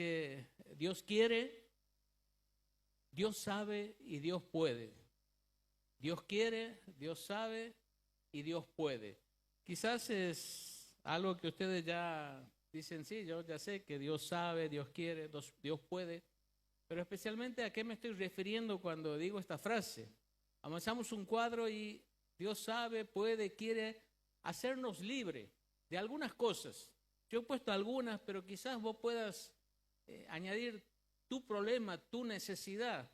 que Dios quiere, Dios sabe y Dios puede. Dios quiere, Dios sabe y Dios puede. Quizás es algo que ustedes ya dicen, sí, yo ya sé que Dios sabe, Dios quiere, Dios puede. Pero especialmente a qué me estoy refiriendo cuando digo esta frase. Avanzamos un cuadro y Dios sabe, puede, quiere hacernos libre de algunas cosas. Yo he puesto algunas, pero quizás vos puedas añadir tu problema, tu necesidad,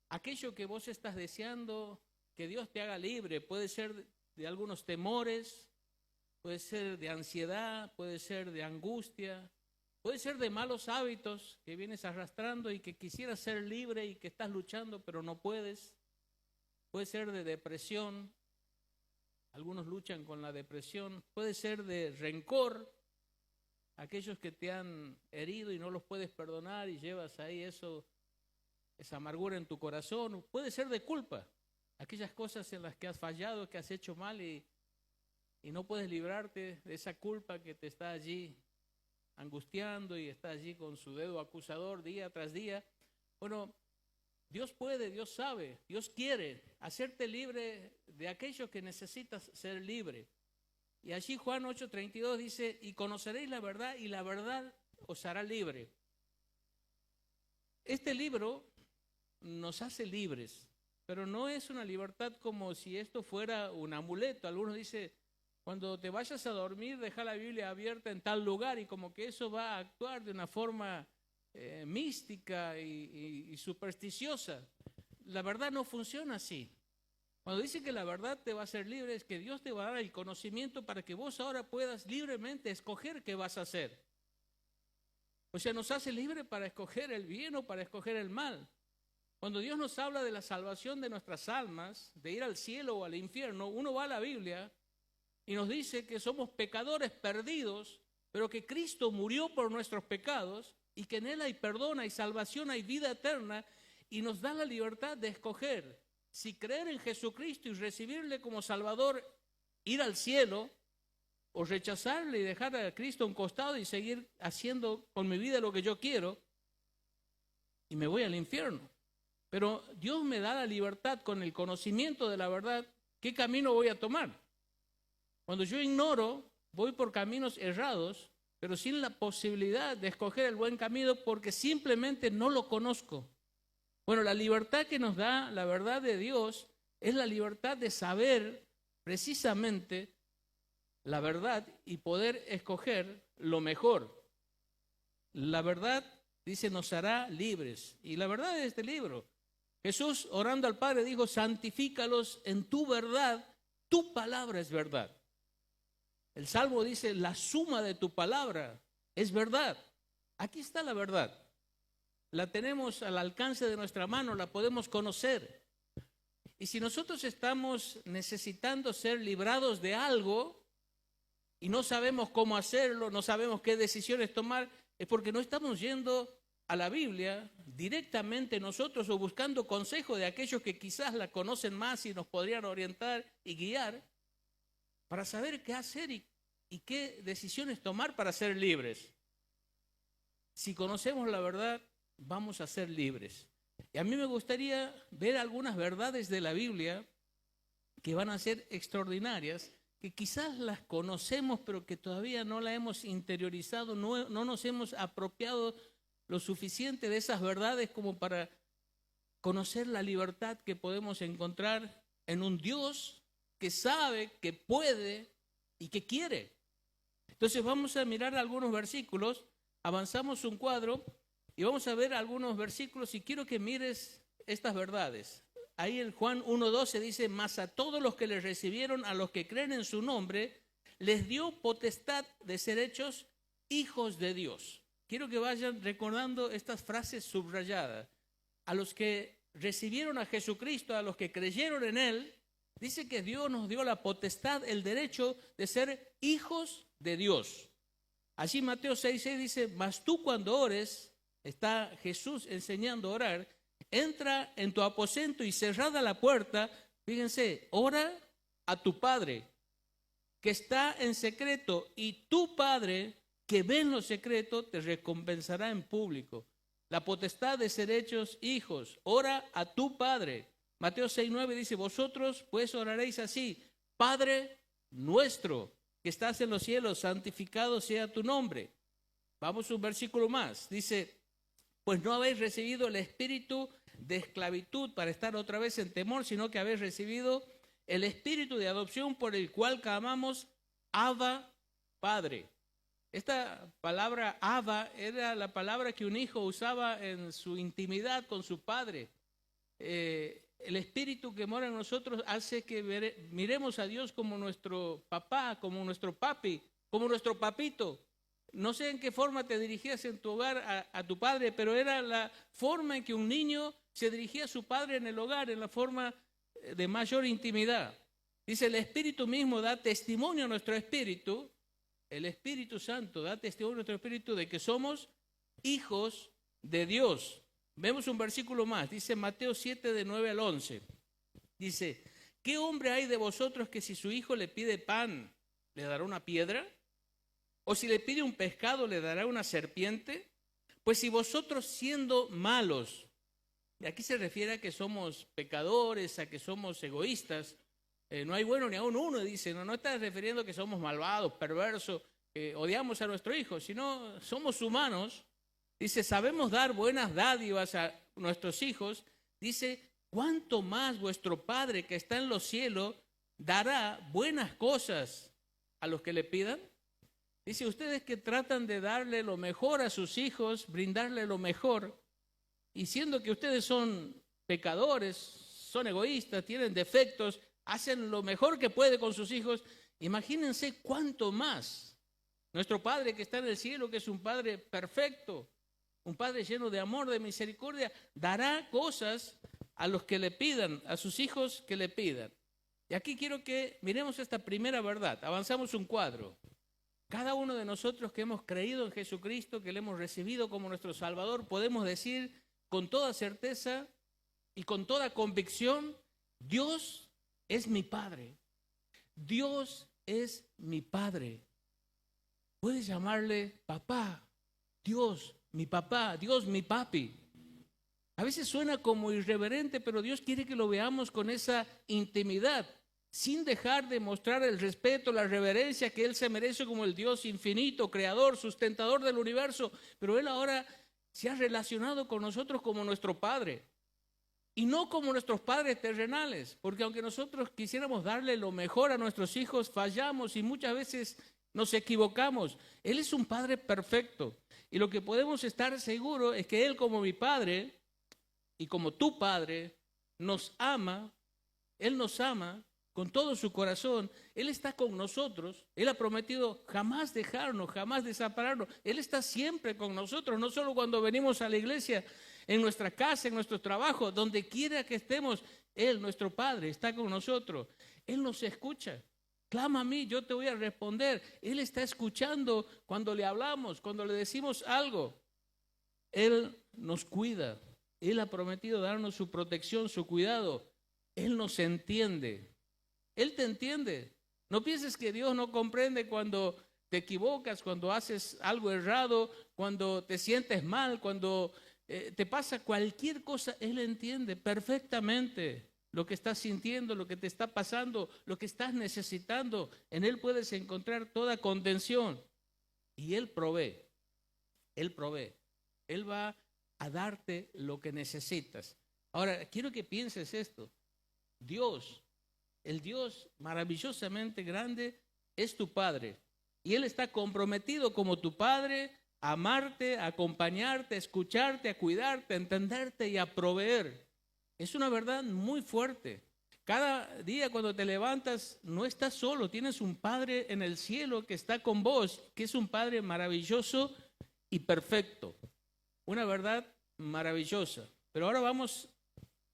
aquello que vos estás deseando que Dios te haga libre. Puede ser de algunos temores, puede ser de ansiedad, puede ser de angustia, puede ser de malos hábitos que vienes arrastrando y que quisieras ser libre y que estás luchando pero no puedes. Puede ser de depresión, algunos luchan con la depresión. Puede ser de rencor, aquellos que te han herido y no los puedes perdonar y llevas ahí esa amargura en tu corazón. Puede ser de culpa, aquellas cosas en las que has fallado, que has hecho mal y no puedes librarte de esa culpa que te está allí angustiando y está allí con su dedo acusador día tras día. Bueno, Dios puede, Dios sabe, Dios quiere hacerte libre de aquello que necesitas ser libre. Y allí Juan 8:32 dice, y conoceréis la verdad y la verdad os hará libre. Este libro nos hace libres, pero no es una libertad como si esto fuera un amuleto. Algunos dicen, cuando te vayas a dormir, deja la Biblia abierta en tal lugar y como que eso va a actuar de una forma mística y supersticiosa. La verdad no funciona así. Cuando dice que la verdad te va a hacer libre, es que Dios te va a dar el conocimiento para que vos ahora puedas libremente escoger qué vas a hacer. O sea, nos hace libre para escoger el bien o para escoger el mal. Cuando Dios nos habla de la salvación de nuestras almas, de ir al cielo o al infierno, uno va a la Biblia y nos dice que somos pecadores perdidos, pero que Cristo murió por nuestros pecados y que en Él hay perdón, hay salvación, hay vida eterna, y nos da la libertad de escoger si creer en Jesucristo y recibirle como Salvador, ir al cielo, o rechazarle y dejar a Cristo a un costado y seguir haciendo con mi vida lo que yo quiero y me voy al infierno. Pero Dios me da la libertad con el conocimiento de la verdad, ¿qué camino voy a tomar? Cuando yo ignoro, voy por caminos errados, pero sin la posibilidad de escoger el buen camino porque simplemente no lo conozco. Bueno, la libertad que nos da la verdad de Dios es la libertad de saber precisamente la verdad y poder escoger lo mejor. La verdad, dice, nos hará libres. Y la verdad de este libro, Jesús orando al Padre dijo, santifícalos en tu verdad, tu palabra es verdad. El Salmo dice, la suma de tu palabra es verdad. Aquí está la verdad. La tenemos al alcance de nuestra mano, la podemos conocer. Y si nosotros estamos necesitando ser librados de algo y no sabemos cómo hacerlo, no sabemos qué decisiones tomar, es porque no estamos yendo a la Biblia directamente nosotros o buscando consejo de aquellos que quizás la conocen más y nos podrían orientar y guiar para saber qué hacer y qué decisiones tomar para ser libres. Si conocemos la verdad, vamos a ser libres. Y a mí me gustaría ver algunas verdades de la Biblia que van a ser extraordinarias, que quizás las conocemos, pero que todavía no la hemos interiorizado, no nos hemos apropiado lo suficiente de esas verdades como para conocer la libertad que podemos encontrar en un Dios que sabe, que puede y que quiere. Entonces vamos a mirar algunos versículos, avanzamos un cuadro y vamos a ver algunos versículos y quiero que mires estas verdades. Ahí en Juan 1:12 dice, mas a todos los que le recibieron, a los que creen en su nombre, les dio potestad de ser hechos hijos de Dios. Quiero que vayan recordando estas frases subrayadas. A los que recibieron a Jesucristo, a los que creyeron en Él, dice que Dios nos dio la potestad, el derecho de ser hijos de Dios. Allí Mateo 6:6 dice, mas tú cuando ores, está Jesús enseñando a orar, entra en tu aposento y cerrada la puerta, fíjense, ora a tu Padre que está en secreto y tu Padre que ve en lo secreto te recompensará en público. La potestad de ser hechos hijos, ora a tu Padre. Mateo 6:9 dice, vosotros pues oraréis así, Padre nuestro, que estás en los cielos, santificado sea tu nombre. Vamos un versículo más, dice, pues no habéis recibido el espíritu de esclavitud para estar otra vez en temor, sino que habéis recibido el espíritu de adopción por el cual clamamos, Abba, Padre. Esta palabra Abba era la palabra que un hijo usaba en su intimidad con su padre. El espíritu que mora en nosotros hace que miremos a Dios como nuestro papá, como nuestro papi, como nuestro papito. No sé en qué forma te dirigías en tu hogar a tu padre, pero era la forma en que un niño se dirigía a su padre en el hogar, en la forma de mayor intimidad. Dice, el Espíritu mismo da testimonio a nuestro espíritu, el Espíritu Santo da testimonio a nuestro espíritu de que somos hijos de Dios. Vemos un versículo más, dice Mateo 7, de 9 al 11. Dice, ¿qué hombre hay de vosotros que si su hijo le pide pan, le dará una piedra? ¿O si le pide un pescado, le dará una serpiente? Pues si vosotros siendo malos, y aquí se refiere a que somos pecadores, a que somos egoístas, no hay bueno ni aún uno, dice, no está refiriendo a que somos malvados, perversos, que odiamos a nuestro hijo, sino somos humanos. Dice, sabemos dar buenas dádivas a nuestros hijos. Dice, ¿cuánto más vuestro Padre que está en los cielos dará buenas cosas a los que le pidan? Dice, ustedes que tratan de darle lo mejor a sus hijos, brindarle lo mejor, y siendo que ustedes son pecadores, son egoístas, tienen defectos, hacen lo mejor que puede con sus hijos, imagínense cuánto más nuestro Padre que está en el cielo, que es un Padre perfecto, un Padre lleno de amor, de misericordia, dará cosas a los que le pidan, a sus hijos que le pidan. Y aquí quiero que miremos esta primera verdad. Avanzamos un cuadro. Cada uno de nosotros que hemos creído en Jesucristo, que le hemos recibido como nuestro Salvador, podemos decir con toda certeza y con toda convicción, Dios es mi Padre. Dios es mi Padre. Puedes llamarle papá, Dios, mi papá, Dios, mi papi. A veces suena como irreverente, pero Dios quiere que lo veamos con esa intimidad, sin dejar de mostrar el respeto, la reverencia que Él se merece como el Dios infinito, creador, sustentador del universo. Pero Él ahora se ha relacionado con nosotros como nuestro Padre. Y no como nuestros padres terrenales, porque aunque nosotros quisiéramos darle lo mejor a nuestros hijos, fallamos y muchas veces nos equivocamos. Él es un Padre perfecto. Y lo que podemos estar seguros es que Él, como mi Padre y como tu Padre, nos ama. Él nos ama con todo su corazón. Él está con nosotros. Él ha prometido jamás dejarnos, jamás desampararnos. Él está siempre con nosotros, no solo cuando venimos a la iglesia, en nuestra casa, en nuestro trabajo, donde quiera que estemos. Él, nuestro Padre, está con nosotros. Él nos escucha. Clama a mí, yo te voy a responder. Él está escuchando cuando le hablamos, cuando le decimos algo. Él nos cuida. Él ha prometido darnos su protección, su cuidado. Él nos entiende. Él te entiende. No pienses que Dios no comprende cuando te equivocas, cuando haces algo errado, cuando te sientes mal, cuando te pasa cualquier cosa. Él entiende perfectamente lo que estás sintiendo, lo que te está pasando, lo que estás necesitando. En Él puedes encontrar toda contención. Y Él provee. Él provee. Él va a darte lo que necesitas. Ahora, quiero que pienses esto. Dios, el Dios maravillosamente grande, es tu Padre. Y Él está comprometido como tu Padre a amarte, a acompañarte, a escucharte, a cuidarte, a entenderte y a proveer. Es una verdad muy fuerte. Cada día cuando te levantas no estás solo, tienes un Padre en el cielo que está con vos, que es un Padre maravilloso y perfecto. Una verdad maravillosa. Pero ahora vamos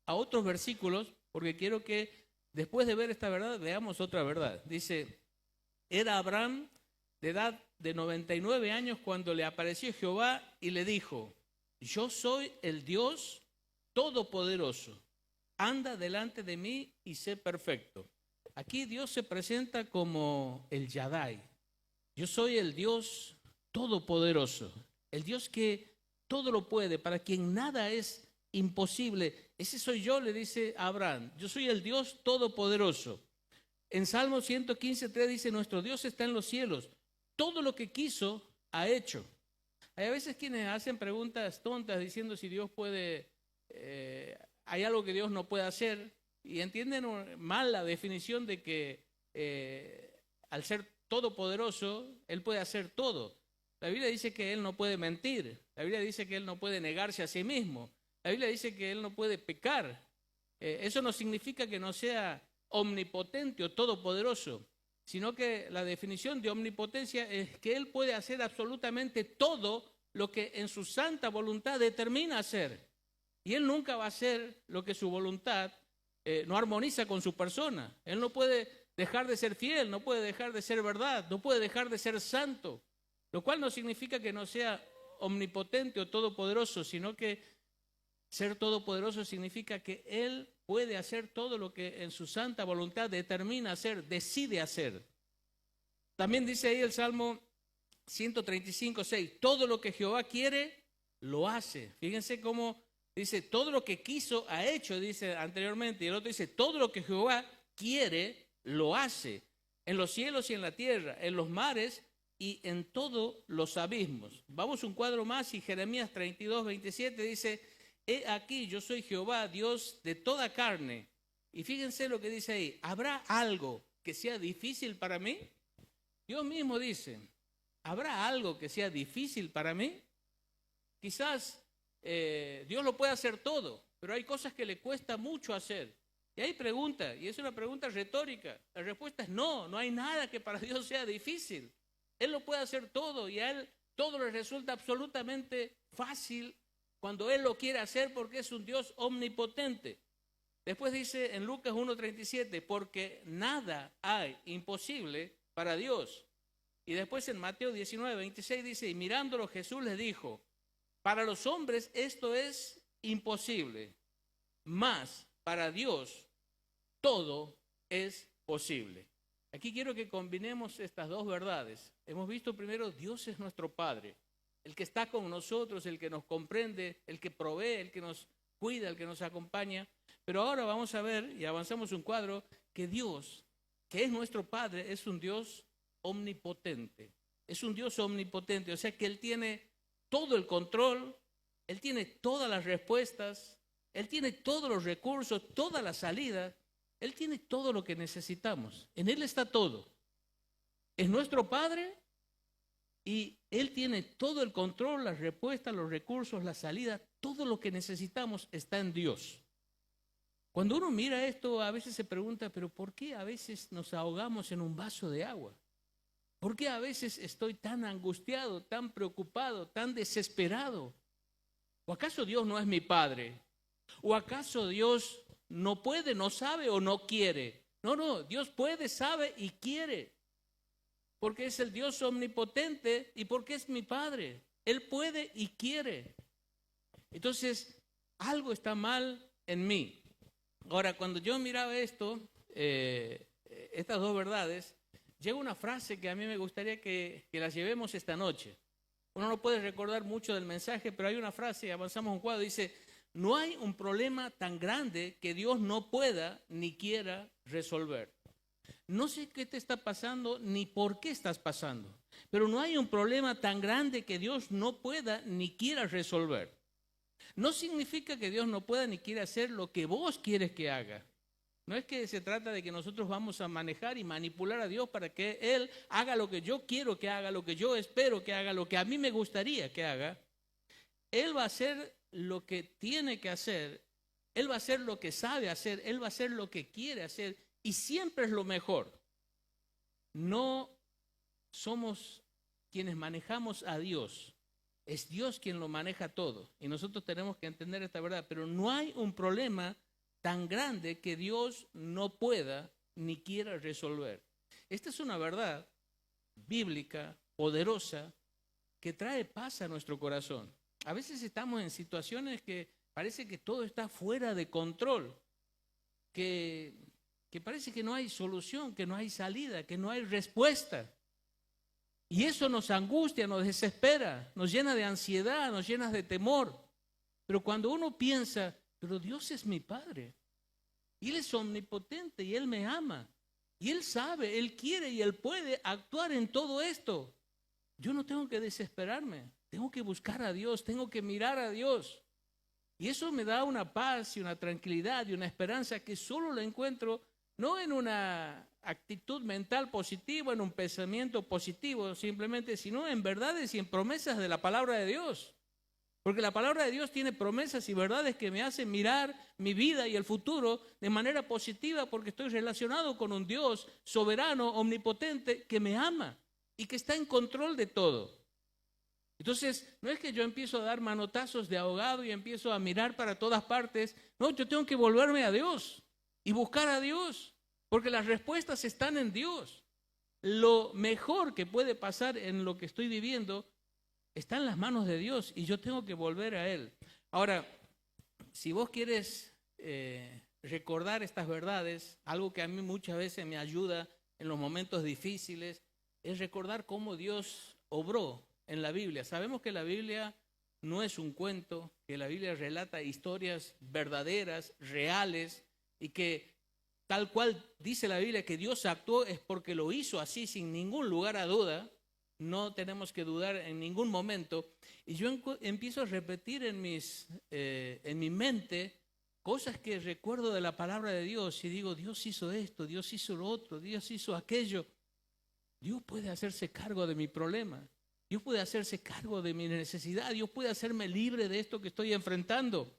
a otros versículos, porque quiero que después de ver esta verdad veamos otra verdad. Dice, era Abraham de edad de 99 años cuando le apareció Jehová y le dijo, yo soy el Dios todopoderoso, anda delante de mí y sé perfecto. Aquí Dios se presenta como el Yadai. Yo soy el Dios todopoderoso, el Dios que todo lo puede, para quien nada es imposible. Ese soy yo, le dice a Abraham. Yo soy el Dios todopoderoso. En Salmo 115:3 dice, nuestro Dios está en los cielos. Todo lo que quiso, ha hecho. Hay a veces quienes hacen preguntas tontas diciendo si Dios puede, hay algo que Dios no puede hacer, y entienden mal la definición de que al ser todopoderoso, Él puede hacer todo. La Biblia dice que Él no puede mentir. La Biblia dice que Él no puede negarse a sí mismo. La Biblia dice que Él no puede pecar. Eso no significa que no sea omnipotente o todopoderoso, sino que la definición de omnipotencia es que Él puede hacer absolutamente todo lo que en su santa voluntad determina hacer. Y Él nunca va a hacer lo que su voluntad no armoniza con su persona. Él no puede dejar de ser fiel, no puede dejar de ser verdad, no puede dejar de ser santo, lo cual no significa que no sea omnipotente o todopoderoso, sino que ser todopoderoso significa que Él puede hacer todo lo que en su santa voluntad determina hacer, decide hacer. También dice ahí el Salmo 135:6, todo lo que Jehová quiere, lo hace. Fíjense cómo dice, todo lo que quiso, ha hecho, dice anteriormente. Y el otro dice, todo lo que Jehová quiere, lo hace. En los cielos y en la tierra, en los mares y en todos los abismos. Vamos un cuadro más y Jeremías 32:27 dice, he aquí, yo soy Jehová, Dios de toda carne. Y fíjense lo que dice ahí, ¿habrá algo que sea difícil para mí? Dios mismo dice, ¿habrá algo que sea difícil para mí? Quizás Dios lo puede hacer todo, pero hay cosas que le cuesta mucho hacer. Y hay preguntas, y es una pregunta retórica. La respuesta es no, no hay nada que para Dios sea difícil. Él lo puede hacer todo y a Él todo le resulta absolutamente fácil cuando Él lo quiere hacer porque es un Dios omnipotente. Después dice en Lucas 1:37, porque nada hay imposible para Dios. Y después en Mateo 19:26 dice, y mirándolo Jesús les dijo, para los hombres esto es imposible, mas para Dios todo es posible. Aquí quiero que combinemos estas dos verdades. Hemos visto primero, Dios es nuestro Padre, el que está con nosotros, el que nos comprende, el que provee, el que nos cuida, el que nos acompaña. Pero ahora vamos a ver, y avanzamos un cuadro, que Dios, que es nuestro Padre, es un Dios omnipotente. Es un Dios omnipotente, o sea que Él tiene todo el control, Él tiene todas las respuestas, Él tiene todos los recursos, toda la salida, Él tiene todo lo que necesitamos. En Él está todo. Es nuestro Padre y Él tiene todo el control, las respuestas, los recursos, la salida, todo lo que necesitamos está en Dios. Cuando uno mira esto, a veces se pregunta, pero ¿por qué a veces nos ahogamos en un vaso de agua? ¿Por qué a veces estoy tan angustiado, tan preocupado, tan desesperado? ¿O acaso Dios no es mi Padre? ¿O acaso Dios no puede, no sabe o no quiere? No, Dios puede, sabe y quiere. Porque es el Dios omnipotente y porque es mi Padre. Él puede y quiere. Entonces, algo está mal en mí. Ahora, cuando yo miraba esto, estas dos verdades, llega una frase que a mí me gustaría que las llevemos esta noche. Uno no puede recordar mucho del mensaje, pero hay una frase, avanzamos un cuadro, dice, no hay un problema tan grande que Dios no pueda ni quiera resolver. No sé qué te está pasando ni por qué estás pasando, pero no hay un problema tan grande que Dios no pueda ni quiera resolver. No significa que Dios no pueda ni quiera hacer lo que vos quieres que haga. No es que se trata de que nosotros vamos a manejar y manipular a Dios para que Él haga lo que yo quiero que haga, lo que yo espero que haga, lo que a mí me gustaría que haga. Él va a hacer lo que tiene que hacer, Él va a hacer lo que sabe hacer, Él va a hacer lo que quiere hacer y siempre es lo mejor. No somos quienes manejamos a Dios, es Dios quien lo maneja todo y nosotros tenemos que entender esta verdad, pero no hay un problema tan grande que Dios no pueda ni quiera resolver. Esta es una verdad bíblica, poderosa, que trae paz a nuestro corazón. A veces estamos en situaciones que parece que todo está fuera de control, que parece que no hay solución, que no hay salida, que no hay respuesta. Y eso nos angustia, nos desespera, nos llena de ansiedad, nos llena de temor. Pero cuando uno piensa, pero Dios es mi Padre, y Él es omnipotente y Él me ama, y Él sabe, Él quiere y Él puede actuar en todo esto. Yo no tengo que desesperarme, tengo que buscar a Dios, tengo que mirar a Dios. Y eso me da una paz y una tranquilidad y una esperanza que solo la encuentro no en una actitud mental positiva, en un pensamiento positivo simplemente, sino en verdades y en promesas de la palabra de Dios. Porque la palabra de Dios tiene promesas y verdades que me hacen mirar mi vida y el futuro de manera positiva, porque estoy relacionado con un Dios soberano, omnipotente, que me ama y que está en control de todo. Entonces, no es que yo empiezo a dar manotazos de ahogado y empiezo a mirar para todas partes. No, yo tengo que volverme a Dios y buscar a Dios, porque las respuestas están en Dios. Lo mejor que puede pasar en lo que estoy viviendo está en las manos de Dios y yo tengo que volver a Él. Ahora, si vos quieres recordar estas verdades, algo que a mí muchas veces me ayuda en los momentos difíciles, es recordar cómo Dios obró en la Biblia. Sabemos que la Biblia no es un cuento, que la Biblia relata historias verdaderas, reales, y que tal cual dice la Biblia que Dios actuó es porque lo hizo así sin ningún lugar a duda. No tenemos que dudar en ningún momento. Y yo empiezo a repetir en mi mente cosas que recuerdo de la palabra de Dios y digo, Dios hizo esto, Dios hizo lo otro, Dios hizo aquello. Dios puede hacerse cargo de mi problema. Dios puede hacerse cargo de mi necesidad. Dios puede hacerme libre de esto que estoy enfrentando.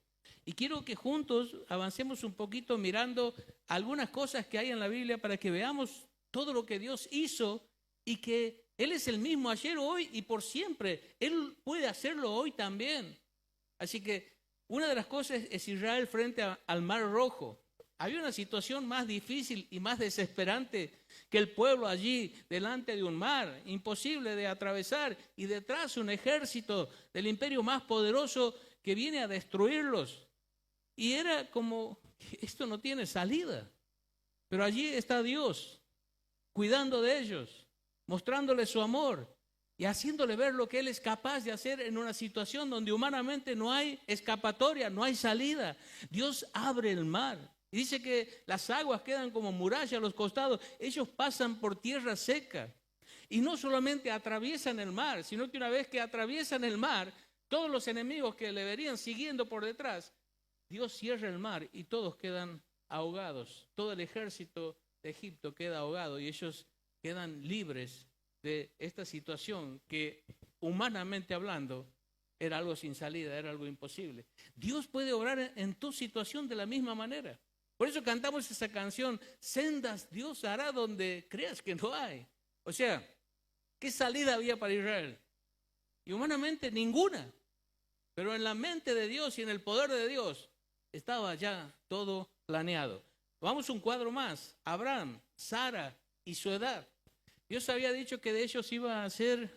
Y quiero que juntos avancemos un poquito mirando algunas cosas que hay en la Biblia para que veamos todo lo que Dios hizo y que Él es el mismo ayer, hoy y por siempre. Él puede hacerlo hoy también. Así que una de las cosas es Israel frente al Mar Rojo. Había una situación más difícil y más desesperante que el pueblo allí delante de un mar, imposible de atravesar, y detrás un ejército del imperio más poderoso que viene a destruirlos. Y era como, esto no tiene salida. Pero allí está Dios, cuidando de ellos, mostrándoles su amor y haciéndole ver lo que Él es capaz de hacer en una situación donde humanamente no hay escapatoria, no hay salida. Dios abre el mar. Y dice que las aguas quedan como muralla a los costados. Ellos pasan por tierra seca. Y no solamente atraviesan el mar, sino que una vez que atraviesan el mar, todos los enemigos que le verían siguiendo por detrás, Dios cierra el mar y todos quedan ahogados. Todo el ejército de Egipto queda ahogado y ellos quedan libres de esta situación que, humanamente hablando, era algo sin salida, era algo imposible. Dios puede obrar en tu situación de la misma manera. Por eso cantamos esa canción, sendas Dios hará donde creas que no hay. O sea, ¿qué salida había para Israel? Y humanamente ninguna. Pero en la mente de Dios y en el poder de Dios estaba ya todo planeado. Vamos un cuadro más. Abraham, Sara y su edad. Dios había dicho que de ellos iba a ser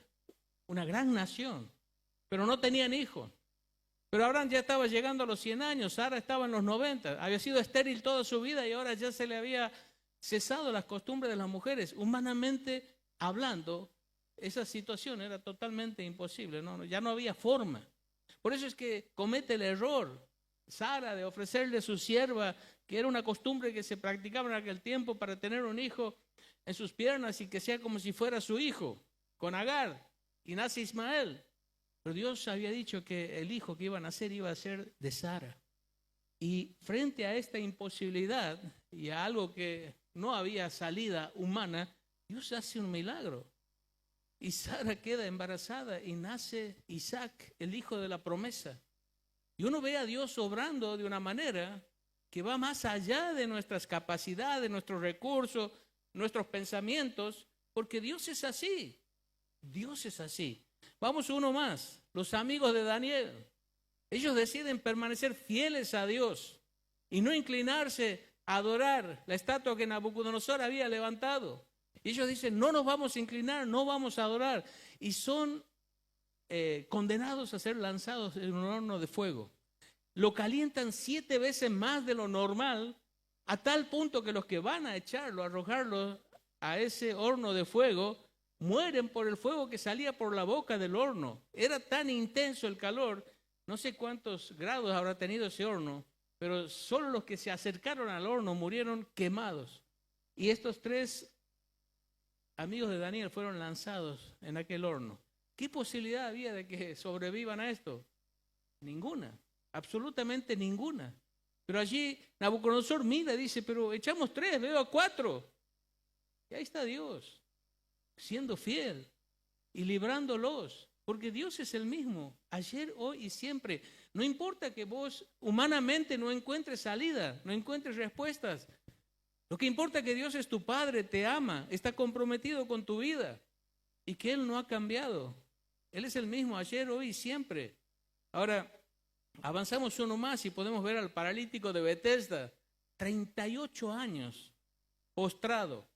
una gran nación, pero no tenían hijos. Pero Abraham ya estaba llegando a los 100 años, Sara estaba en los 90, había sido estéril toda su vida y ahora ya se le había cesado las costumbres de las mujeres. Humanamente hablando, esa situación era totalmente imposible, ya no había forma. Por eso es que comete el error Sara de ofrecerle su sierva, que era una costumbre que se practicaba en aquel tiempo para tener un hijo en sus piernas y que sea como si fuera su hijo, con Agar, y nace Ismael. Pero Dios había dicho que el hijo que iba a nacer iba a ser de Sara. Y frente a esta imposibilidad y a algo que no había salida humana, Dios hace un milagro. Y Sara queda embarazada y nace Isaac, el hijo de la promesa. Y uno ve a Dios obrando de una manera que va más allá de nuestras capacidades, nuestros recursos, nuestros pensamientos, porque Dios es así. Dios es así. Vamos uno más, los amigos de Daniel. Ellos deciden permanecer fieles a Dios y no inclinarse a adorar la estatua que Nabucodonosor había levantado. Y ellos dicen, no nos vamos a inclinar, no vamos a adorar. Y son condenados a ser lanzados en un horno de fuego. Lo calientan 7 veces más de lo normal, a tal punto que los que van a echarlo, a arrojarlo a ese horno de fuego, mueren por el fuego que salía por la boca del horno. Era tan intenso el calor, no sé cuántos grados habrá tenido ese horno, pero solo los que se acercaron al horno murieron quemados. Y estos 3 amigos de Daniel fueron lanzados en aquel horno. ¿Qué posibilidad había de que sobrevivan a esto? Ninguna, absolutamente ninguna. Pero allí Nabucodonosor mira y dice, pero echamos 3, veo a 4. Y ahí está Dios, siendo fiel y librándolos. Porque Dios es el mismo, ayer, hoy y siempre. No importa que vos humanamente no encuentres salida, no encuentres respuestas. Lo que importa es que Dios es tu Padre, te ama, está comprometido con tu vida y que Él no ha cambiado. Él es el mismo ayer, hoy y siempre. Ahora, avanzamos uno más y podemos ver al paralítico de Betesda, 38 años, postrado.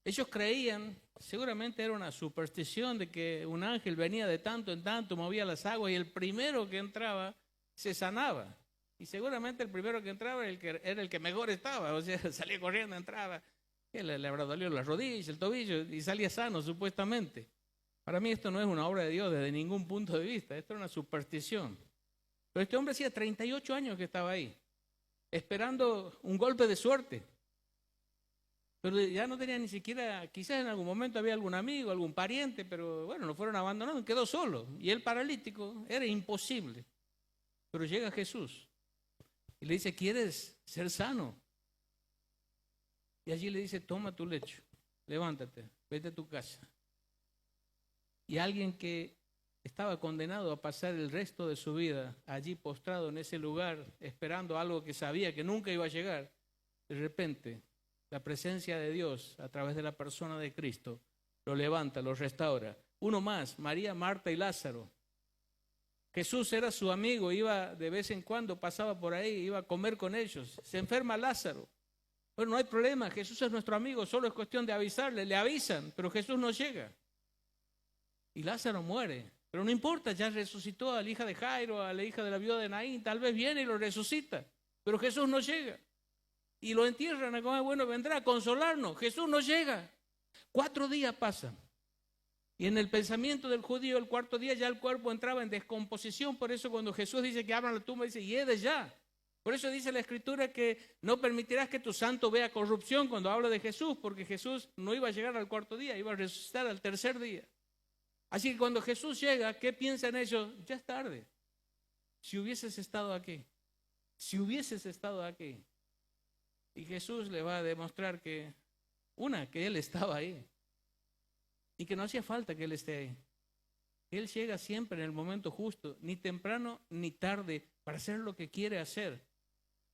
Ellos creían, seguramente era una superstición, de que un ángel venía de tanto en tanto, movía las aguas y el primero que entraba se sanaba. Y seguramente el primero que entraba era el que mejor estaba, o sea, salía corriendo, entraba, que le habrá dolido las rodillas, el tobillo, y salía sano supuestamente. Para mí esto no es una obra de Dios desde ningún punto de vista, esto es una superstición. Pero este hombre hacía 38 años que estaba ahí, esperando un golpe de suerte. Pero ya no tenía ni siquiera, quizás en algún momento había algún amigo, algún pariente, pero bueno, lo fueron abandonando, quedó solo. Y el paralítico era imposible. Pero llega Jesús y le dice, ¿quieres ser sano? Y allí le dice, toma tu lecho, levántate, vete a tu casa. Y alguien que estaba condenado a pasar el resto de su vida allí postrado en ese lugar, esperando algo que sabía que nunca iba a llegar, de repente la presencia de Dios a través de la persona de Cristo lo levanta, lo restaura. Uno más, María, Marta y Lázaro. Jesús era su amigo, iba de vez en cuando, pasaba por ahí, iba a comer con ellos. Se enferma Lázaro. Bueno, no hay problema, Jesús es nuestro amigo, solo es cuestión de avisarle. Le avisan, pero Jesús no llega. Y Lázaro muere. Pero no importa, ya resucitó a la hija de Jairo, a la hija de la viuda de Naín, tal vez viene y lo resucita. Pero Jesús no llega. Y lo entierran, a comer, bueno, vendrá a consolarnos. Jesús no llega. 4 días pasan. Y en el pensamiento del judío, el 4º día ya el cuerpo entraba en descomposición. Por eso cuando Jesús dice que abran la tumba, dice, hiede ya. Por eso dice la Escritura que no permitirás que tu santo vea corrupción cuando habla de Jesús, porque Jesús no iba a llegar al 4º día, iba a resucitar al 3er día. Así que cuando Jesús llega, ¿qué piensan ellos? Ya es tarde. Si hubieses estado aquí, si hubieses estado aquí. Y Jesús le va a demostrar que Él estaba ahí. Y que no hacía falta que Él esté ahí. Él llega siempre en el momento justo, ni temprano ni tarde, para hacer lo que quiere hacer.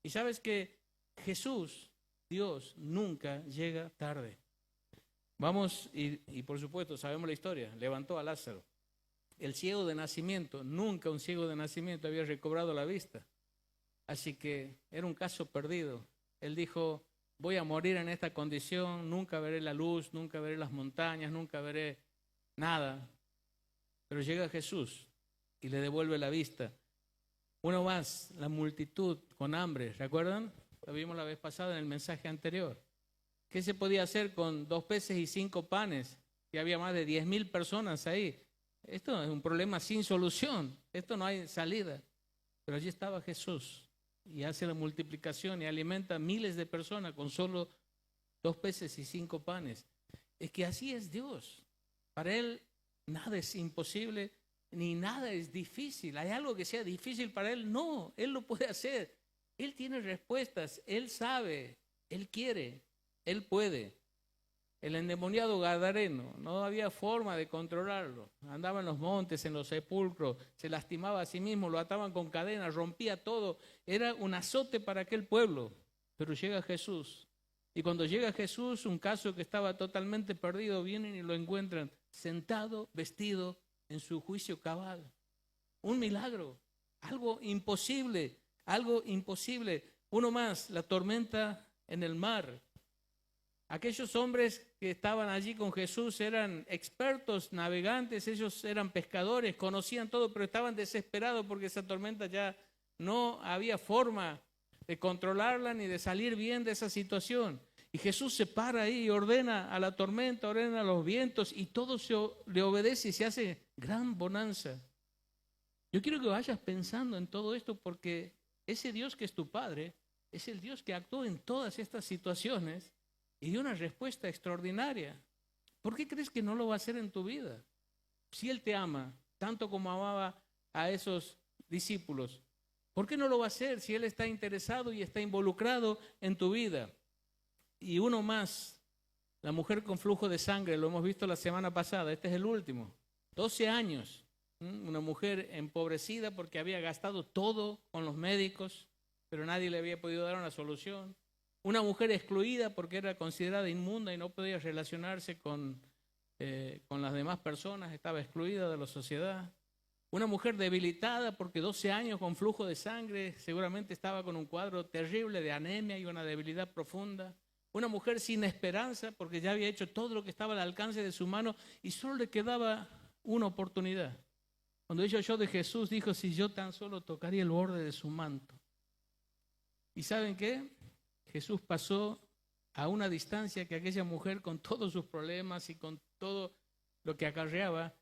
Y sabes que Jesús, Dios, nunca llega tarde. Vamos, y por supuesto sabemos la historia, levantó a Lázaro. El ciego de nacimiento, nunca un ciego de nacimiento había recobrado la vista. Así que era un caso perdido. Él dijo, voy a morir en esta condición, nunca veré la luz, nunca veré las montañas, nunca veré nada. Pero llega Jesús y le devuelve la vista. Uno más, la multitud con hambre, ¿recuerdan? Lo vimos la vez pasada en el mensaje anterior. ¿Qué se podía hacer con 2 peces y 5 panes? Que había más de 10,000 personas ahí. Esto es un problema sin solución, esto no hay salida. Pero allí estaba Jesús y hace la multiplicación y alimenta a miles de personas con solo 2 peces y 5 panes. Es que así es Dios. Para Él nada es imposible ni nada es difícil. ¿Hay algo que sea difícil para Él? No, Él lo puede hacer. Él tiene respuestas, Él sabe, Él quiere, Él puede. El endemoniado gadareno, no había forma de controlarlo. Andaba en los montes, en los sepulcros, se lastimaba a sí mismo, lo ataban con cadenas, rompía todo. Era un azote para aquel pueblo. Pero llega Jesús. Y cuando llega Jesús, un caso que estaba totalmente perdido, vienen y lo encuentran sentado, vestido, en su juicio cabal. Un milagro, algo imposible, algo imposible. Uno más, la tormenta en el mar. Aquellos hombres que estaban allí con Jesús eran expertos navegantes, ellos eran pescadores, conocían todo, pero estaban desesperados porque esa tormenta ya no había forma de controlarla ni de salir bien de esa situación. Y Jesús se para ahí y ordena a la tormenta, ordena a los vientos y todo le obedece y se hace gran bonanza. Yo quiero que vayas pensando en todo esto porque ese Dios que es tu Padre es el Dios que actuó en todas estas situaciones y dio una respuesta extraordinaria. ¿Por qué crees que no lo va a hacer en tu vida? Si Él te ama, tanto como amaba a esos discípulos, ¿por qué no lo va a hacer si Él está interesado y está involucrado en tu vida? Y uno más, la mujer con flujo de sangre, lo hemos visto la semana pasada, este es el último, 12 años, una mujer empobrecida porque había gastado todo con los médicos, pero nadie le había podido dar una solución. Una mujer excluida porque era considerada inmunda y no podía relacionarse con las demás personas, estaba excluida de la sociedad. Una mujer debilitada porque 12 años con flujo de sangre, seguramente estaba con un cuadro terrible de anemia y una debilidad profunda. Una mujer sin esperanza porque ya había hecho todo lo que estaba al alcance de su mano y solo le quedaba una oportunidad. Cuando ella oyó de Jesús, dijo, si yo tan solo tocaría el borde de su manto. ¿Y saben qué? Jesús pasó a una distancia que aquella mujer, con todos sus problemas y con todo lo que acarreaba,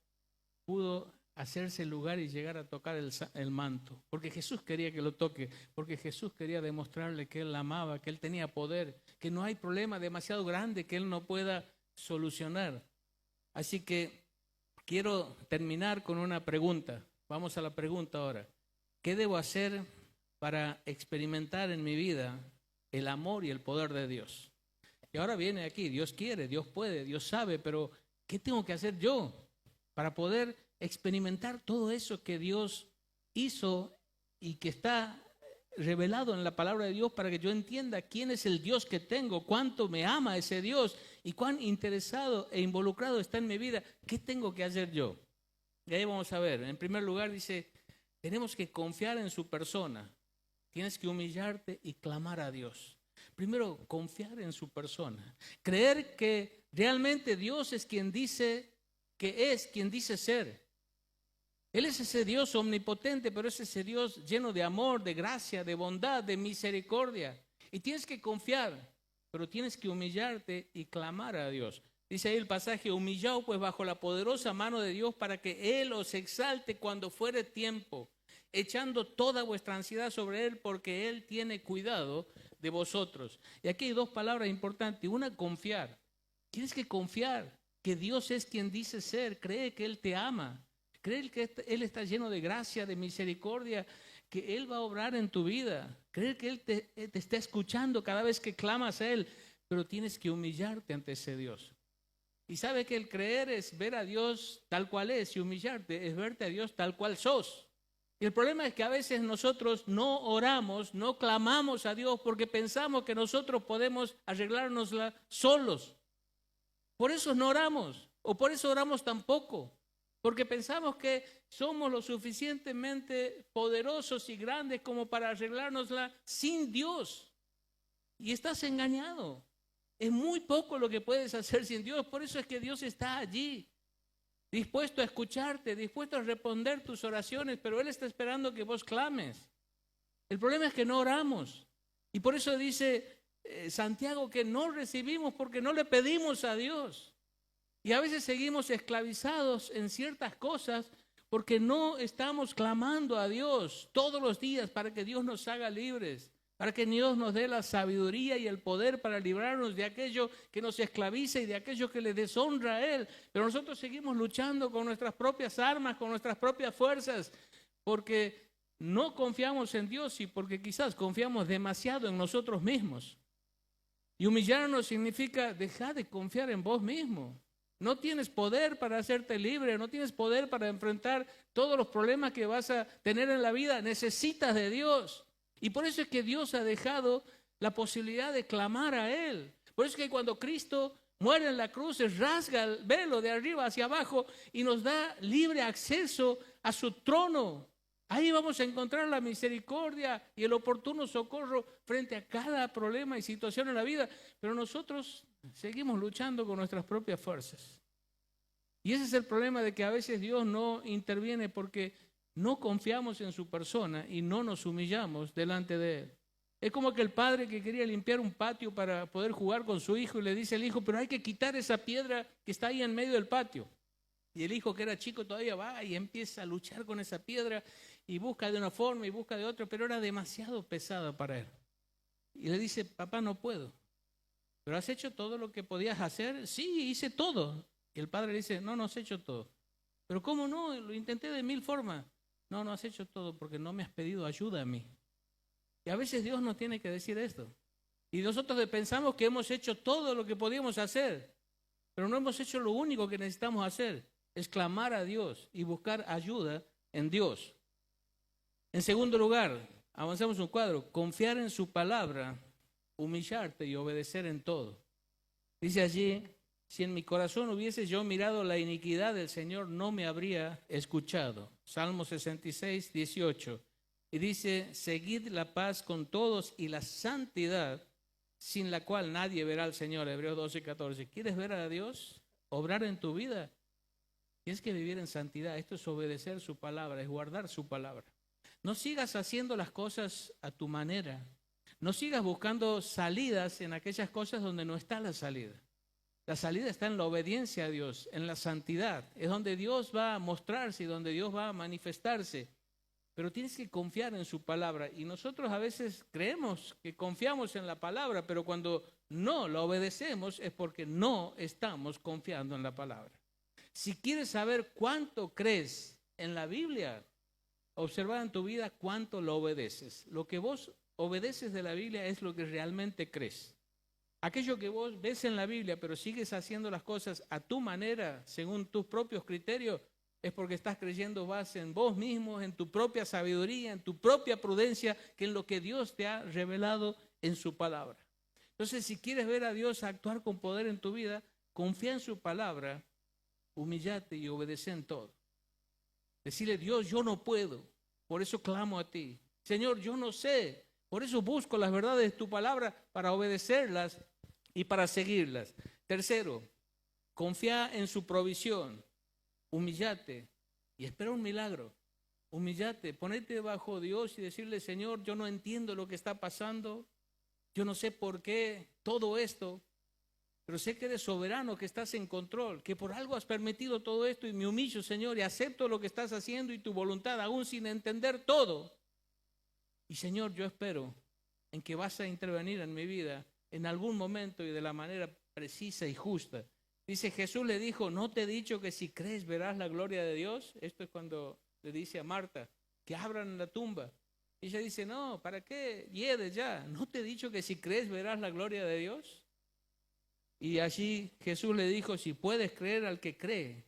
pudo hacerse lugar y llegar a tocar el manto. Porque Jesús quería que lo toque, porque Jesús quería demostrarle que Él la amaba, que Él tenía poder, que no hay problema demasiado grande que Él no pueda solucionar. Así que quiero terminar con una pregunta. Vamos a la pregunta ahora. ¿Qué debo hacer para experimentar en mi vida el amor y el poder de Dios? Y ahora viene aquí, Dios quiere, Dios puede, Dios sabe, pero ¿qué tengo que hacer yo para poder experimentar todo eso que Dios hizo y que está revelado en la palabra de Dios para que yo entienda quién es el Dios que tengo, cuánto me ama ese Dios y cuán interesado e involucrado está en mi vida? ¿Qué tengo que hacer yo? Y ahí vamos a ver. En primer lugar dice, tenemos que confiar en su persona. Tienes que humillarte y clamar a Dios. Primero, confiar en su persona. Creer que realmente Dios es quien dice que es, quien dice ser. Él es ese Dios omnipotente, pero es ese Dios lleno de amor, de gracia, de bondad, de misericordia. Y tienes que confiar, pero tienes que humillarte y clamar a Dios. Dice ahí el pasaje, humillaos pues bajo la poderosa mano de Dios para que Él os exalte cuando fuere tiempo, echando toda vuestra ansiedad sobre Él porque Él tiene cuidado de vosotros. Y aquí hay dos palabras importantes. Una, confiar. Tienes que confiar que Dios es quien dice ser. Cree que Él te ama. Cree que Él está lleno de gracia, de misericordia, que Él va a obrar en tu vida. Cree que Él te está escuchando cada vez que clamas a Él, pero tienes que humillarte ante ese Dios. Y sabe que el creer es ver a Dios tal cual es, y humillarte es verte a Dios tal cual sos. Y el problema es que a veces nosotros no oramos, no clamamos a Dios porque pensamos que nosotros podemos arreglárnosla solos. Por eso no oramos, o por eso oramos tan poco. Porque pensamos que somos lo suficientemente poderosos y grandes como para arreglárnosla sin Dios. Y estás engañado. Es muy poco lo que puedes hacer sin Dios. Por eso es que Dios está allí, dispuesto a escucharte, dispuesto a responder tus oraciones, pero Él está esperando que vos clames. El problema es que no oramos. Y por eso dice Santiago que no recibimos porque no le pedimos a Dios. Y a veces seguimos esclavizados en ciertas cosas porque no estamos clamando a Dios todos los días para que Dios nos haga libres, para que Dios nos dé la sabiduría y el poder para librarnos de aquello que nos esclaviza y de aquello que le deshonra a Él. Pero nosotros seguimos luchando con nuestras propias armas, con nuestras propias fuerzas, porque no confiamos en Dios y porque quizás confiamos demasiado en nosotros mismos. Y humillarnos significa dejar de confiar en vos mismo. No tienes poder para hacerte libre, no tienes poder para enfrentar todos los problemas que vas a tener en la vida. Necesitas de Dios. Y por eso es que Dios ha dejado la posibilidad de clamar a Él. Por eso es que cuando Cristo muere en la cruz, se rasga el velo de arriba hacia abajo y nos da libre acceso a su trono. Ahí vamos a encontrar la misericordia y el oportuno socorro frente a cada problema y situación en la vida. Pero nosotros seguimos luchando con nuestras propias fuerzas. Y ese es el problema de que a veces Dios no interviene porque no confiamos en su persona y no nos humillamos delante de Él. Es como que el padre que quería limpiar un patio para poder jugar con su hijo y le dice al hijo, pero hay que quitar esa piedra que está ahí en medio del patio. Y el hijo, que era chico, todavía va y empieza a luchar con esa piedra y busca de una forma y busca de otra, pero era demasiado pesada para él. Y le dice, papá, no puedo. ¿Pero has hecho todo lo que podías hacer? Sí, hice todo. Y el padre le dice, no, no has hecho todo. ¿Pero cómo no? Lo intenté de 1000 formas. No, no has hecho todo porque no me has pedido ayuda a mí. Y a veces Dios nos tiene que decir esto. Y nosotros pensamos que hemos hecho todo lo que podíamos hacer, pero no hemos hecho lo único que necesitamos hacer, es clamar a Dios y buscar ayuda en Dios. En segundo lugar, avanzamos un cuadro, confiar en su palabra, humillarte y obedecer en todo. Dice allí, si en mi corazón hubiese yo mirado la iniquidad del Señor, no me habría escuchado. Salmo 66, 18. Y dice, seguid la paz con todos y la santidad, sin la cual nadie verá al Señor. Hebreos 12, 14. ¿Quieres ver a Dios obrar en tu vida? Tienes que vivir en santidad. Esto es obedecer su palabra, es guardar su palabra. No sigas haciendo las cosas a tu manera. No sigas buscando salidas en aquellas cosas donde no está la salida. La salida está en la obediencia a Dios, en la santidad. Es donde Dios va a mostrarse y donde Dios va a manifestarse. Pero tienes que confiar en su palabra. Y nosotros a veces creemos que confiamos en la palabra, pero cuando no la obedecemos es porque no estamos confiando en la palabra. Si quieres saber cuánto crees en la Biblia, observa en tu vida cuánto lo obedeces. Lo que vos obedeces de la Biblia es lo que realmente crees. Aquello que vos ves en la Biblia, pero sigues haciendo las cosas a tu manera, según tus propios criterios, es porque estás creyendo más en vos mismo, en tu propia sabiduría, en tu propia prudencia, que en lo que Dios te ha revelado en su palabra. Entonces, si quieres ver a Dios actuar con poder en tu vida, confía en su palabra, humíllate y obedece en todo. Decirle, Dios, yo no puedo, por eso clamo a ti. Señor, yo no sé, por eso busco las verdades de tu palabra para obedecerlas y para seguirlas. Tercero, confía en su provisión. Humíllate y espera un milagro. Humíllate, ponete bajo Dios y decirle, Señor, yo no entiendo lo que está pasando. Yo no sé por qué todo esto, pero sé que eres soberano, que estás en control, que por algo has permitido todo esto y me humillo, Señor, y acepto lo que estás haciendo y tu voluntad, aún sin entender todo. Y Señor, yo espero en que vas a intervenir en mi vida en algún momento y de la manera precisa y justa. Dice, Jesús le dijo, ¿no te he dicho que si crees verás la gloria de Dios? Esto es cuando le dice a Marta, que abran la tumba. Y ella dice, no, ¿para qué hieres ya? ¿No te he dicho que si crees verás la gloria de Dios? Y allí Jesús le dijo, si puedes creer al que cree,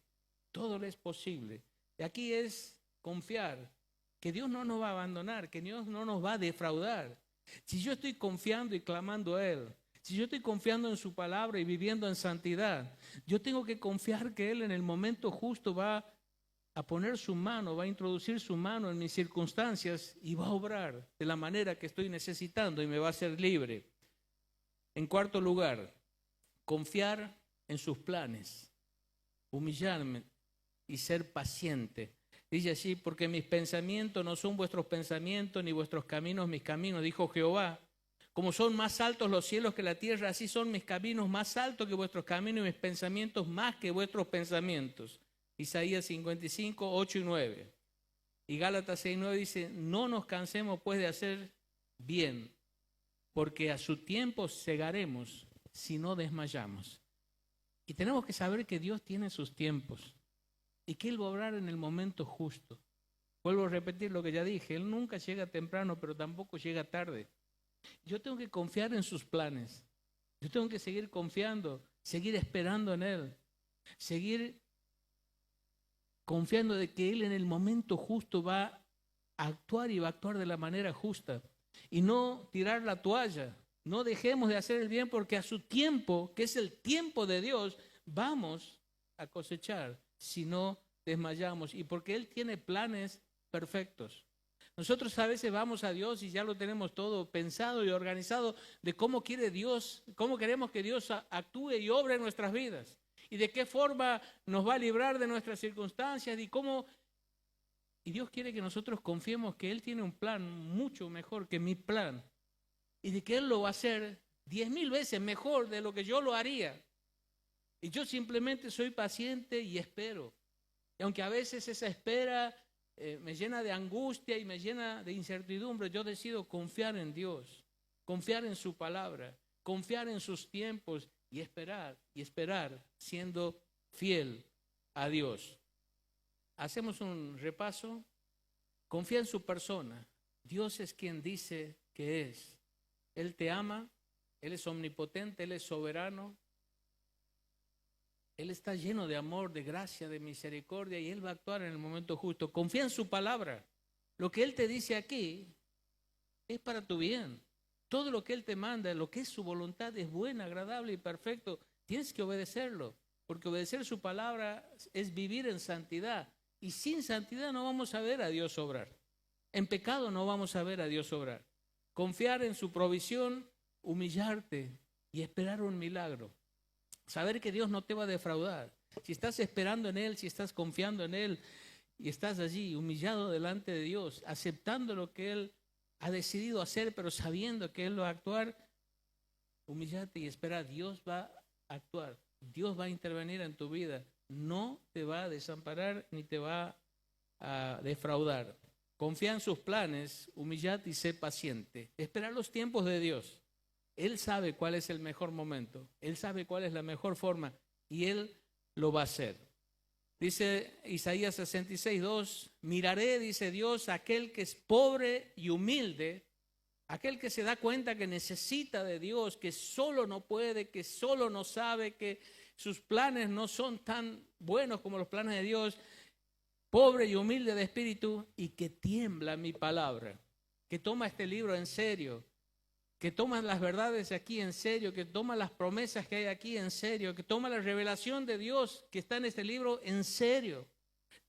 todo le es posible. Y aquí es confiar que Dios no nos va a abandonar, que Dios no nos va a defraudar. Si yo estoy confiando y clamando a Él, si yo estoy confiando en su palabra y viviendo en santidad, yo tengo que confiar que Él en el momento justo va a poner su mano, va a introducir su mano en mis circunstancias y va a obrar de la manera que estoy necesitando y me va a hacer libre. En cuarto lugar, confiar en sus planes, humillarme y ser paciente. Dice así, porque mis pensamientos no son vuestros pensamientos, ni vuestros caminos mis caminos, dijo Jehová. Como son más altos los cielos que la tierra, así son mis caminos más altos que vuestros caminos y mis pensamientos más que vuestros pensamientos. Isaías 55, 8 y 9. Y Gálatas 6, 9 dice, no nos cansemos pues de hacer bien, porque a su tiempo segaremos si no desmayamos. Y tenemos que saber que Dios tiene sus tiempos y que Él va a obrar en el momento justo. Vuelvo a repetir lo que ya dije, Él nunca llega temprano, pero tampoco llega tarde. Yo tengo que confiar en sus planes. Yo tengo que seguir confiando, seguir esperando en Él, seguir confiando de que Él en el momento justo va a actuar y va a actuar de la manera justa. Y no tirar la toalla. No dejemos de hacer el bien porque a su tiempo, que es el tiempo de Dios, vamos a cosechar si no desmayamos. Y porque Él tiene planes perfectos. Nosotros a veces vamos a Dios y ya lo tenemos todo pensado y organizado de cómo quiere Dios, cómo queremos que Dios actúe y obre en nuestras vidas. Y de qué forma nos va a librar de nuestras circunstancias y cómo. Y Dios quiere que nosotros confiemos que Él tiene un plan mucho mejor que mi plan. y de que Él lo va a hacer 10,000 veces mejor de lo que yo lo haría. Y yo simplemente soy paciente y espero. Y aunque a veces esa espera me llena de angustia y me llena de incertidumbre, yo decido confiar en Dios, confiar en su palabra, confiar en sus tiempos y esperar siendo fiel a Dios. Hacemos un repaso. Confía en su persona. Dios es quien dice que es. Él te ama, Él es omnipotente, Él es soberano. Él está lleno de amor, de gracia, de misericordia y Él va a actuar en el momento justo. Confía en su palabra. Lo que Él te dice aquí es para tu bien. Todo lo que Él te manda, lo que es su voluntad es buena, agradable y perfecto. Tienes que obedecerlo, porque obedecer su palabra es vivir en santidad. Y sin santidad no vamos a ver a Dios obrar. En pecado no vamos a ver a Dios obrar. Confiar en su provisión, humillarte y esperar un milagro. Saber que Dios no te va a defraudar. Si estás esperando en Él, si estás confiando en Él y estás allí humillado delante de Dios, aceptando lo que Él ha decidido hacer, pero sabiendo que Él va a actuar, humíllate y espera. Dios va a actuar. Dios va a intervenir en tu vida. No te va a desamparar ni te va a defraudar. Confía en sus planes, humíllate y sé paciente. Espera los tiempos de Dios. Él sabe cuál es el mejor momento. Él sabe cuál es la mejor forma y Él lo va a hacer. Dice Isaías 66:2, miraré, dice Dios, a aquel que es pobre y humilde, aquel que se da cuenta que necesita de Dios, que solo no puede, que solo no sabe, que sus planes no son tan buenos como los planes de Dios, pobre y humilde de espíritu y que tiembla mi palabra, que toma este libro en serio, que toma las verdades de aquí en serio, que toma las promesas que hay aquí en serio, que toma la revelación de Dios que está en este libro en serio.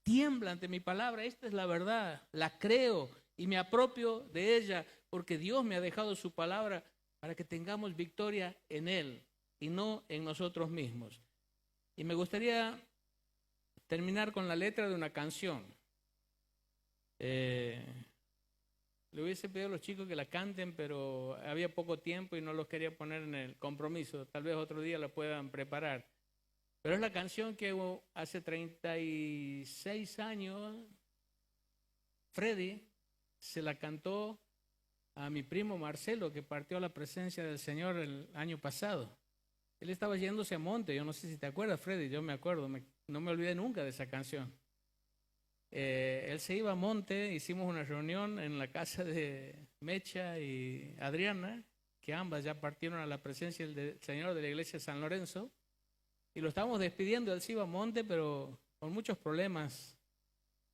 Tiembla ante mi palabra, esta es la verdad, la creo y me apropio de ella, porque Dios me ha dejado su palabra para que tengamos victoria en Él y no en nosotros mismos. Y me gustaría terminar con la letra de una canción. Le hubiese pedido a los chicos que la canten, pero había poco tiempo y no los quería poner en el compromiso. Tal vez otro día la puedan preparar. Pero es la canción que hace 36 años Freddy se la cantó a mi primo Marcelo, que partió a la presencia del Señor el año pasado. Él estaba yéndose a monte, yo no sé si te acuerdas, Freddy, yo me acuerdo, no me olvidé nunca de esa canción. Él se iba a monte, hicimos una reunión en la casa de Mecha y Adriana, que ambas ya partieron a la presencia del Señor de la iglesia de San Lorenzo, y lo estábamos despidiendo. Él se iba a monte, pero con muchos problemas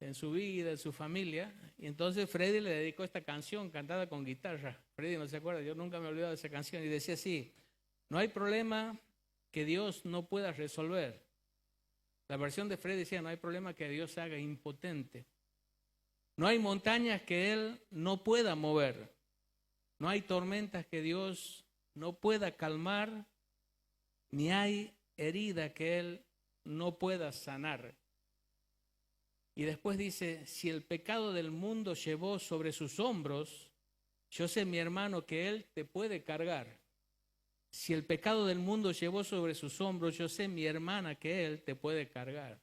en su vida, en su familia, y entonces Freddy le dedicó esta canción cantada con guitarra. Freddy no se acuerda, yo nunca me he olvidado de esa canción, y decía así: no hay problema que Dios no pueda resolver. La versión de Freddy decía: no hay problema que Dios haga impotente. No hay montañas que Él no pueda mover. No hay tormentas que Dios no pueda calmar. Ni hay herida que Él no pueda sanar. Y después dice: si el pecado del mundo llevó sobre sus hombros, yo sé, mi hermano, que Él te puede cargar. Si el pecado del mundo llevó sobre sus hombros, yo sé, mi hermana, que Él te puede cargar.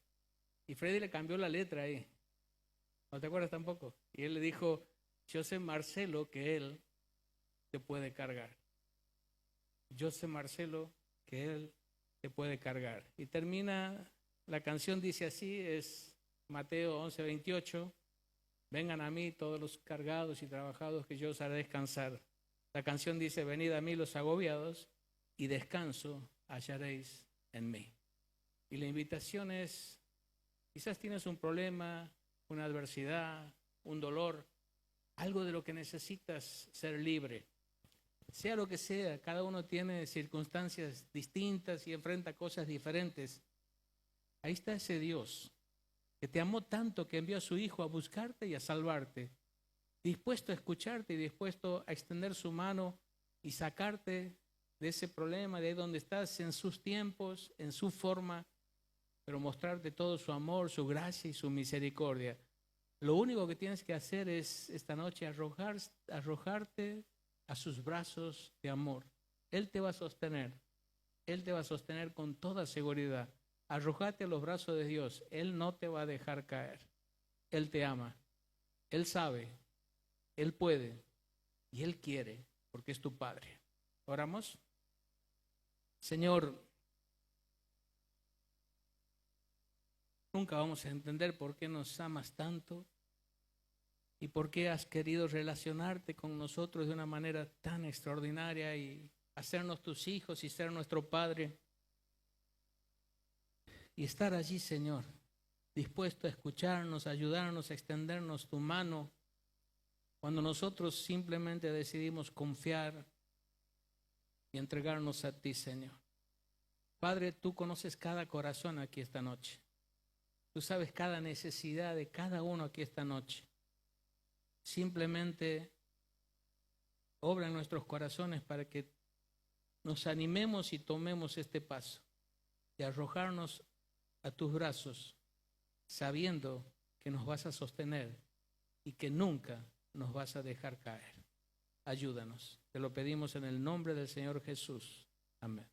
Y Freddy le cambió la letra ahí. ¿No te acuerdas tampoco? Y él le dijo: yo sé, Marcelo, que Él te puede cargar. Yo sé, Marcelo, que Él te puede cargar. Y termina, la canción dice así, es Mateo 11:28. Vengan a mí todos los cargados y trabajados, que yo os haré descansar. La canción dice: venid a mí los agobiados y descanso hallaréis en mí. Y la invitación es: quizás tienes un problema, una adversidad, un dolor, algo de lo que necesitas ser libre. Sea lo que sea, cada uno tiene circunstancias distintas y enfrenta cosas diferentes. Ahí está ese Dios que te amó tanto que envió a su Hijo a buscarte y a salvarte, dispuesto a escucharte y dispuesto a extender su mano y sacarte de ese problema, de ahí donde estás, en sus tiempos, en su forma, pero mostrarte todo su amor, su gracia y su misericordia. Lo único que tienes que hacer es esta noche arrojarte a sus brazos de amor. Él te va a sostener. Él te va a sostener con toda seguridad. Arrójate a los brazos de Dios. Él no te va a dejar caer. Él te ama. Él sabe. Él puede. Y Él quiere, porque es tu Padre. ¿Oramos? Señor, nunca vamos a entender por qué nos amas tanto y por qué has querido relacionarte con nosotros de una manera tan extraordinaria y hacernos tus hijos y ser nuestro Padre. Y estar allí, Señor, dispuesto a escucharnos, a ayudarnos, a extendernos tu mano cuando nosotros simplemente decidimos confiar y entregarnos a ti, Señor. Padre, tú conoces cada corazón aquí esta noche. Tú sabes cada necesidad de cada uno aquí esta noche. Simplemente obra en nuestros corazones para que nos animemos y tomemos este paso de arrojarnos a tus brazos, sabiendo que nos vas a sostener y que nunca nos vas a dejar caer. Ayúdanos. Te lo pedimos en el nombre del Señor Jesús. Amén.